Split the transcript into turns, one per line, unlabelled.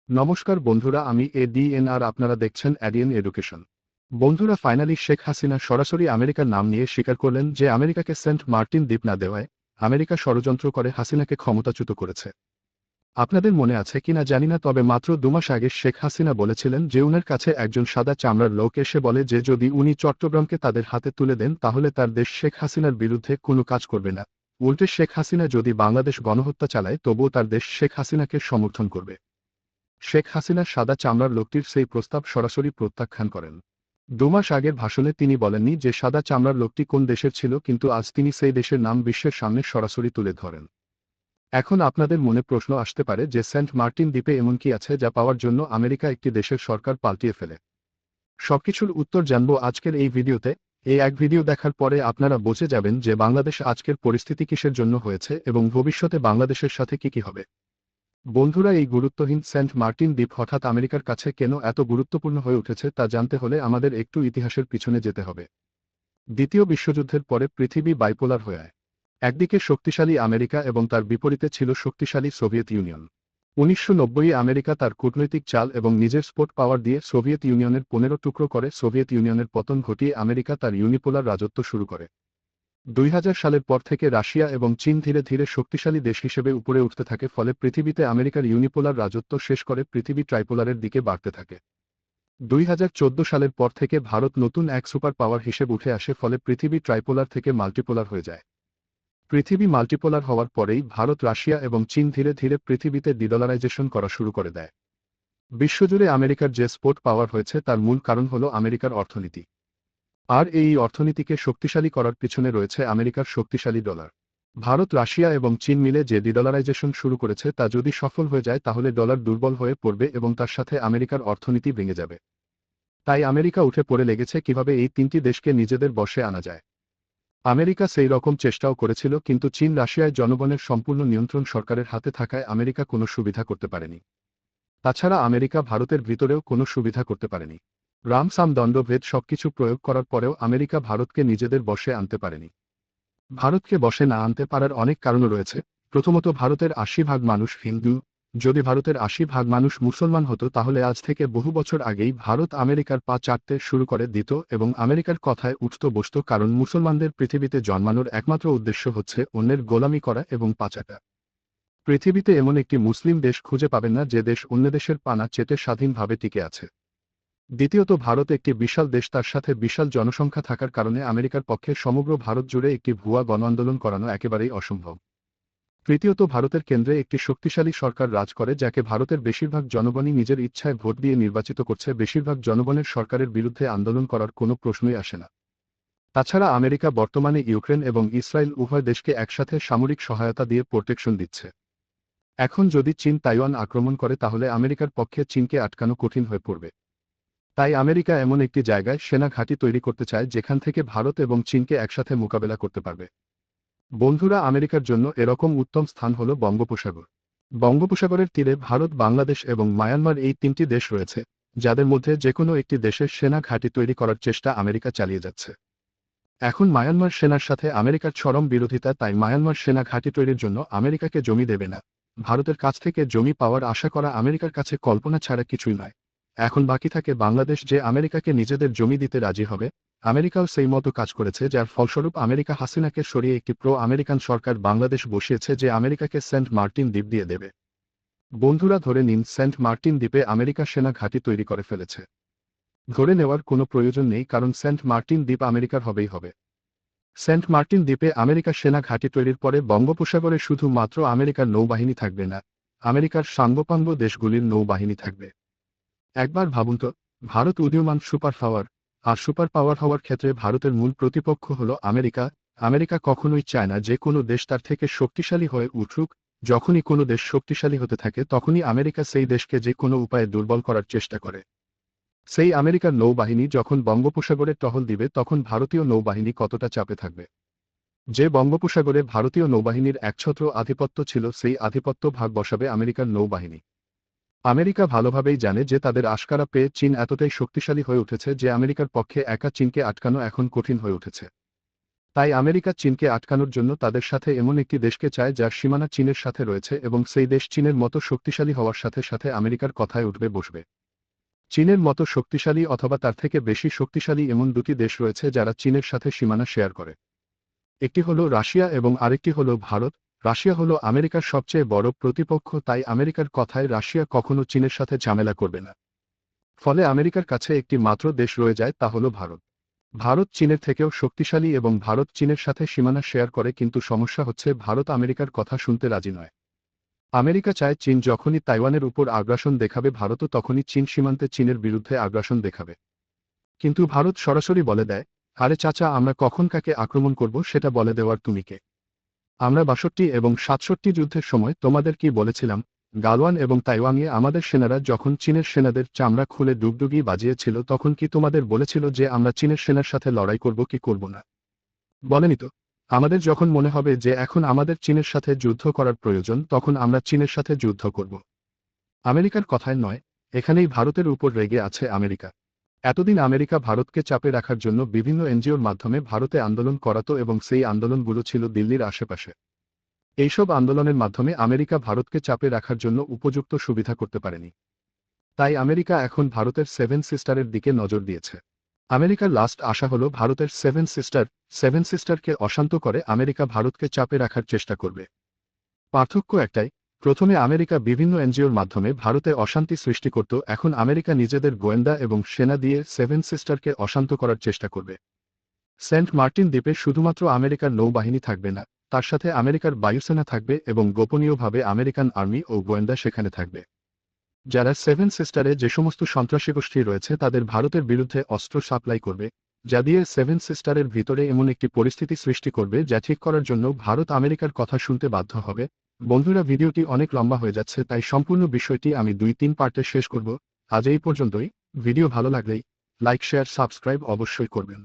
নমস্কার বন্ধুরা, আমি এডিএন আর আপনারা দেখছেন এডিএন এডুকেশন। বন্ধুরা, ফাইনালি শেখ হাসিনা সরাসরি আমেরিকার নাম নিয়ে স্বীকার করলেন যে আমেরিকাকে সেন্ট মার্টিন দ্বীপ না দেওয়ায় আমেরিকা ষড়যন্ত্র করে হাসিনাকে ক্ষমতাচ্যুত করেছে। আপনাদের মনে আছে কিনা জানি না, তবে মাত্র 2 মাস আগে শেখ হাসিনা বলেছিলেন যে উনার কাছে একজন সাদা চামড়ার লোক এসে বলে যে যদি উনি চট্টগ্রামকে তাদের হাতে তুলে দেন তাহলে তার দেশ শেখ হাসিনার বিরুদ্ধে কোনো কাজ করবে না। উল্টে শেখ হাসিনা যদি বাংলাদেশ গণহত্যা চালায় তবুও তার দেশ শেখ হাসিনাকে সমর্থন করবে। শেখ হাসিনার সাদা চামড়ার লোকটির সেই প্রস্তাব সরাসরি প্রত্যাখ্যান করেন। 2 মাস আগের ভাষণে তিনি বলেননি যে সাদা চামড়ার লোকটি কোন দেশের ছিল, কিন্তু আজ তিনি সেই দেশের নাম বিশ্বের সামনে সরাসরি তুলে ধরেন। এখন আপনাদের মনে প্রশ্ন আসতে পারে যে সেন্ট মার্টিন দ্বীপে এমন কি আছে যা পাওয়ার জন্য আমেরিকা একটি দেশের সরকার পাল্টিয়ে ফেলে। সবকিছুর উত্তর জানবো আজকের এই ভিডিওতে। এই এক ভিডিও দেখার পরে আপনারা বুঝে যাবেন যে বাংলাদেশ আজকের পরিস্থিতি কিসের জন্য হয়েছে এবং ভবিষ্যতে বাংলাদেশের সাথে কি হবে। বন্ধুরা, এই গুরুত্বহীন সেন্ট মার্টিন দ্বীপ হঠাৎ আমেরিকার কাছে কেন এত গুরুত্বপূর্ণ হয়ে উঠেছে তা জানতে হলে আমাদের একটু ইতিহাসের পিছনে যেতে হবে। দ্বিতীয় বিশ্বযুদ্ধের পরে পৃথিবী বাইপোলার হয়ে যায়। একদিকে শক্তিশালী আমেরিকা এবং তার বিপরীতে ছিল শক্তিশালী সোভিয়েত ইউনিয়ন। 1990 আমেরিকা তার কূটনৈতিক চাল এবং নিজের স্পোর্ট পাওয়ার দিয়ে সোভিয়েত ইউনিয়নের 15 টুকরো করে সোভিয়েত ইউনিয়নের পতন ঘটিয়ে আমেরিকা তার ইউনিপোলার রাজত্ব শুরু করে। 2000 সালের পর থেকে রাশিয়া এবং চীন ধীরে ধীরে শক্তিশালী দেশ হিসেবে উপরে উঠতে থাকে, ফলে পৃথিবীতে আমেরিকার ইউনিপোলার রাজত্ব শেষ করে পৃথিবী ট্রাইপোলারের দিকে বাড়তে থাকে। 2014 সালের পর থেকে ভারত নতুন এক সুপার পাওয়ার হিসেবে উঠে আসে, ফলে পৃথিবী ট্রাইপোলার থেকে মাল্টিপোলার হয়ে যায়। পৃথিবী মাল্টিপোলার হওয়ার পরেই ভারত, রাশিয়া এবং চীন ধীরে ধীরে পৃথিবীতে ডিডলারাইজেশন করা শুরু করে দেয়। বিশ্বজুড়ে আমেরিকার যে স্পোর্ট পাওয়ার হয়েছে তার মূল কারণ হল আমেরিকার অর্থনীতি। আর এই অর্থনীতিকে শক্তিশালী করার পিছনে রয়েছে আমেরিকার শক্তিশালী ডলার। ভারত, রাশিয়া এবং চীন মিলে যে ডিডলারাইজেশন শুরু করেছে তা যদি সফল হয়ে যায় তাহলে ডলার দুর্বল হয়ে পড়বে এবং তার সাথে আমেরিকার অর্থনীতি ভেঙে যাবে। তাই আমেরিকা উঠে পড়ে লেগেছে কিভাবে এই তিনটি দেশকে নিজেদের বশে আনা যায়। আমেরিকা সেই রকম চেষ্টাও করেছিল, কিন্তু চীন, রাশিয়ায় জনগণের সম্পূর্ণ নিয়ন্ত্রণ সরকারের হাতে থাকায় আমেরিকা কোনো সুবিধা করতে পারেনি। তাছাড়া আমেরিকা ভারতের ভিতরেও কোনো সুবিধা করতে পারেনি। রামসাম দণ্ডভেদ সবকিছু প্রয়োগ করার পরেও আমেরিকা ভারতকে নিজেদের বশে আনতে পারেনি। ভারতকে বশে না আনতে পারার অনেক কারণও রয়েছে। প্রথমত, ভারতের 80% মানুষ হিন্দু। যদি ভারতের 80% মানুষ মুসলমান হতো তাহলে আজ থেকে বহু বছর আগেই ভারত আমেরিকার পা চাটতে শুরু করে দিত এবং আমেরিকার কথায় উঠত বসত, কারণ মুসলমানদের পৃথিবীতে জন্মানোর একমাত্র উদ্দেশ্য হচ্ছে অন্যের গোলামি করা এবং পা চাটা। পৃথিবীতে এমন একটি মুসলিম দেশ খুঁজে পাবেন না যে দেশ অন্য দেশের পানা চেটে স্বাধীনভাবে টিকে আছে। দ্বিতীয়ত, ভারত একটি বিশাল দেশ, তার সাথে বিশাল জনসংখ্যা থাকার কারণে আমেরিকার পক্ষে সমগ্র ভারত জুড়ে একটি ভুয়া গণ আন্দোলন করানো একেবারেই অসম্ভব। তৃতীয়ত, ভারতের কেন্দ্রে একটি শক্তিশালী সরকার রাজ করে যাকে ভারতের বেশিরভাগ জনগণই নিজের ইচ্ছায় ভোট দিয়ে নির্বাচিত করছে। বেশিরভাগ জনগণের সরকারের বিরুদ্ধে আন্দোলন করার কোনো প্রশ্নই আসে না। তাছাড়া আমেরিকা বর্তমানে ইউক্রেন এবং ইসরায়েল উভয় দেশকে একসাথে সামরিক সহায়তা দিয়ে প্রোটেকশন দিচ্ছে। এখন যদি চীন তাইওয়ান আক্রমণ করে তাহলে আমেরিকার পক্ষে চীনকে আটকানো কঠিন হয়ে পড়বে। তাই আমেরিকা এমন একটি জায়গায় সেনা ঘাঁটি তৈরি করতে চায় যেখান থেকে ভারত এবং চীনকে একসাথে মোকাবেলা করতে পারবে। বন্ধুরা, আমেরিকার জন্য এরকম উত্তম স্থান হল বঙ্গোপসাগর। বঙ্গোপসাগরের তীরে ভারত, বাংলাদেশ এবং মায়ানমার, এই তিনটি দেশ রয়েছে যাদের মধ্যে যেকোনো একটি দেশের সেনা ঘাঁটি তৈরি করার চেষ্টা আমেরিকা চালিয়ে যাচ্ছে। এখন মায়ানমার সেনার সাথে আমেরিকার চরম বিরোধিতা, তাই মায়ানমার সেনা ঘাঁটি তৈরির জন্য আমেরিকাকে জমি দেবে না। ভারতের কাছ থেকে জমি পাওয়ার আশা করা আমেরিকার কাছে কল্পনা ছাড়া কিছুই নয়। এখন বাকি থাকে বাংলাদেশ, যে আমেরিকাকে নিজেদের জমি দিতে রাজি হবে। আমেরিকাও সেই মতো কাজ করেছে, যার ফলস্বরূপ আমেরিকা হাসিনাকে সরিয়ে একটি প্রো আমেরিকান সরকার বাংলাদেশ বসিয়েছে যে আমেরিকাকে সেন্ট মার্টিন দ্বীপ দিয়ে দেবে। বন্ধুরা, ধরে নিন সেন্ট মার্টিন দ্বীপে আমেরিকা সেনা ঘাঁটি তৈরি করে ফেলেছে। ধরে নেওয়ার কোনো প্রয়োজন নেই, কারণ সেন্ট মার্টিন দ্বীপ আমেরিকার হবেই হবে। সেন্ট মার্টিন দ্বীপে আমেরিকার সেনা ঘাঁটি তৈরির পরে বঙ্গোপসাগরে শুধু মাত্র আমেরিকার নৌবাহিনী থাকবে না, আমেরিকার সাঙ্গপাঙ্গ দেশগুলির নৌবাহিনী থাকবে। একবার ভাবুন তো, ভারত উদীয়মান সুপার পাওয়ার, আর সুপার পাওয়ার হওয়ার ক্ষেত্রে ভারতের মূল প্রতিপক্ষ হল আমেরিকা। আমেরিকা কখনোই চায় না যে কোনো দেশ তার থেকে শক্তিশালী হয়ে উঠুক। যখনই কোনো দেশ শক্তিশালী হতে থাকে তখনই আমেরিকা সেই দেশকে যে কোনো উপায়ে দুর্বল করার চেষ্টা করে। সেই আমেরিকার নৌবাহিনী যখন বঙ্গোপসাগরে টহল দিবে তখন ভারতীয় নৌবাহিনী কতটা চাপে থাকবে। যে বঙ্গোপসাগরে ভারতীয় নৌবাহিনীর একছত্র আধিপত্য ছিল, সেই আধিপত্য ভাগ বসাবে আমেরিকার নৌবাহিনী। আমেরিকা ভালোভাবেই জানে যে তাদের আশকারা পেয়ে চীন এতটাই শক্তিশালী হয়ে উঠেছে যে আমেরিকার পক্ষে একা চীনকে আটকানো এখন কঠিন হয়ে উঠেছে। তাই আমেরিকা চীনকে আটকানোর জন্য তাদের সাথে এমন একটি দেশকে চায় যার সীমানা চীনের সাথে রয়েছে এবং সেই দেশ চীনের মতো শক্তিশালী হওয়ার সাথে সাথে আমেরিকার কথায় উঠবে বসবে। চীনের মতো শক্তিশালী অথবা তার থেকে বেশি শক্তিশালী এমন দুটি দেশ রয়েছে যারা চীনের সাথে সীমানা শেয়ার করে। একটি হলো রাশিয়া এবং আরেকটি হলো ভারত। রাশিয়া হলো আমেরিকার সবচেয়ে বড় প্রতিপক্ষ, তাই আমেরিকার কথায় রাশিয়া কখনো চীনের সাথে ঝামেলা করবে না। ফলে আমেরিকার কাছে একটি মাত্র দেশ রয়ে যায়, তা হলো ভারত। ভারত চীনের থেকেও শক্তিশালী এবং ভারত চীনের সাথে সীমানা শেয়ার করে, কিন্তু সমস্যা হচ্ছে ভারত আমেরিকার কথা শুনতে রাজি নয়। আমেরিকা চায় চীন যখনই তাইওয়ানের উপর আগ্রাসন দেখাবে ভারতও তখনই চীন সীমান্তে চীনের বিরুদ্ধে আগ্রাসন দেখাবে। কিন্তু ভারত সরাসরি বলে দেয়, আরে চাচা, আমরা কখন কাকে আক্রমণ করব সেটা বলে দেওয়ার তুমি কে? আমরা ৬২ এবং ৬৭ যুদ্ধের সময় তোমাদের কি বলেছিলাম? গালওয়ান এবং তাইওয়াংয়ে আমাদের সেনারা যখন চীনের সেনাদের চামড়া খুলে ডুগডুগি বাজিয়েছিল তখন কি তোমাদের বলেছিল যে আমরা চীনের সেনার সাথে লড়াই করব কি করব না? বলেনি তো। আমাদের যখন মনে হবে যে এখন আমাদের চীনের সাথে যুদ্ধ করার প্রয়োজন তখন আমরা চীনের সাথে যুদ্ধ করব। আমেরিকার কথায় নয়, এখানেই ভারতের উপর রেগে আছে আমেরিকা। এতদিন আমেরিকা ভারতকে চাপে রাখার জন্য বিভিন্ন এনজিওর মাধ্যমে ভারতে আন্দোলন করাতো এবং সেই আন্দোলনগুলো ছিল দিল্লির আশেপাশে। এইসব আন্দোলনের মাধ্যমে আমেরিকা ভারতকে চাপে রাখার জন্য উপযুক্ত সুবিধা করতে পারেনি। তাই আমেরিকা এখন ভারতের সেভেন সিস্টারের দিকে নজর দিয়েছে। আমেরিকার লাস্ট আশা হলো ভারতের সেভেন সিস্টারকে অশান্ত করে আমেরিকা ভারতকে চাপে রাখার চেষ্টা করবে। পার্থক্য একটাই, প্রথমে আমেরিকা বিভিন্ন এনজিওর মাধ্যমে ভারতে অশান্তি সৃষ্টি করত, এখন আমেরিকা নিজেদের গোয়েন্দা এবং সেনা দিয়ে সেভেন সিস্টারকে অশান্ত করার চেষ্টা করবে। সেন্ট মার্টিন দ্বীপে শুধুমাত্র আমেরিকার নৌবাহিনী থাকবে না, তার সাথে আমেরিকার বায়ুসেনা থাকবে এবং গোপনীয়ভাবে আমেরিকান আর্মি ও গোয়েন্দা সেখানে থাকবে। যারা সেভেন সিস্টারে যে সমস্ত সন্ত্রাসী গোষ্ঠী রয়েছে তাদের ভারতের বিরুদ্ধে অস্ত্র সাপ্লাই করবে, যা দিয়ে সেভেন সিস্টারের ভিতরে এমন একটি পরিস্থিতি সৃষ্টি করবে যা ঠিক করার জন্য ভারত আমেরিকার কথা শুনতে বাধ্য হবে। বন্ধুরা, ভিডিওটি অনেক লম্বা হয়ে যাচ্ছে, তাই সম্পূর্ণ বিষয়টি আমি ২-৩ পার্টে শেষ করব। আজ এই পর্যন্তই। ভিডিও ভালো লাগলেই লাইক, শেয়ার, সাবস্ক্রাইব অবশ্যই করবেন।